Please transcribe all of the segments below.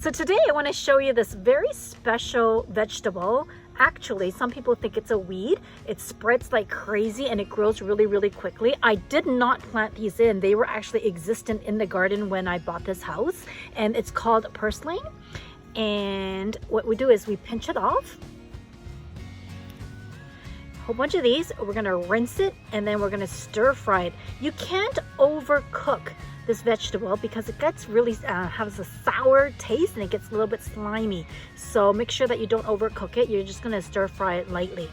So today I want to show you this very special vegetable. Actually, some people think it's a weed. It spreads like crazy and it grows really quickly. I did not plant these in. They were actually existent in the garden when I bought this house, and it's called Purslane. And what we do is we pinch it off. A whole bunch of these. We're gonna rinse it and then we're gonna stir fry it. You can't overcook this vegetable because it gets really has a sour taste and it gets a little bit slimy. So make sure that you don't overcook it. You're just gonna stir fry it lightly.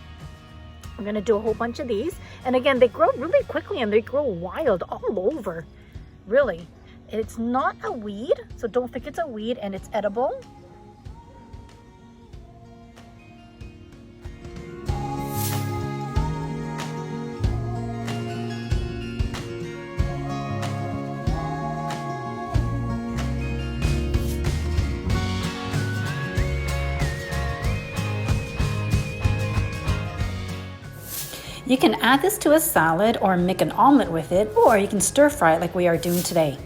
I'm gonna do a whole bunch of these, and again, they grow really quickly and they grow wild all over. Really, it's not a weed, so don't think it's a weed, and it's edible. You can add this to a salad or make an omelet with it, or you can stir fry it like we are doing today.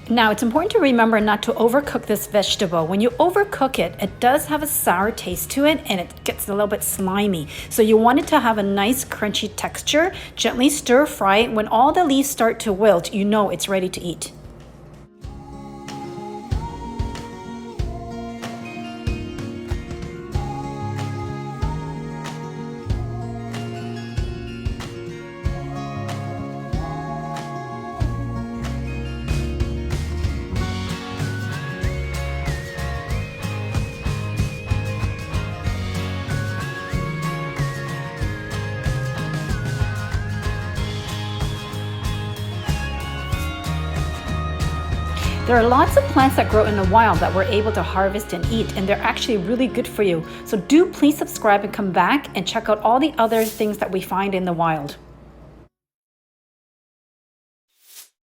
Now, it's important to remember not to overcook this vegetable. When you overcook it, it does have a sour taste to it and it gets a little bit slimy. So you want it to have a nice crunchy texture. Gently stir fry it. When all the leaves start to wilt, you know it's ready to eat. There are lots of plants that grow in the wild that we're able to harvest and eat, and they're actually really good for you. So do please subscribe and come back and check out all the other things that we find in the wild.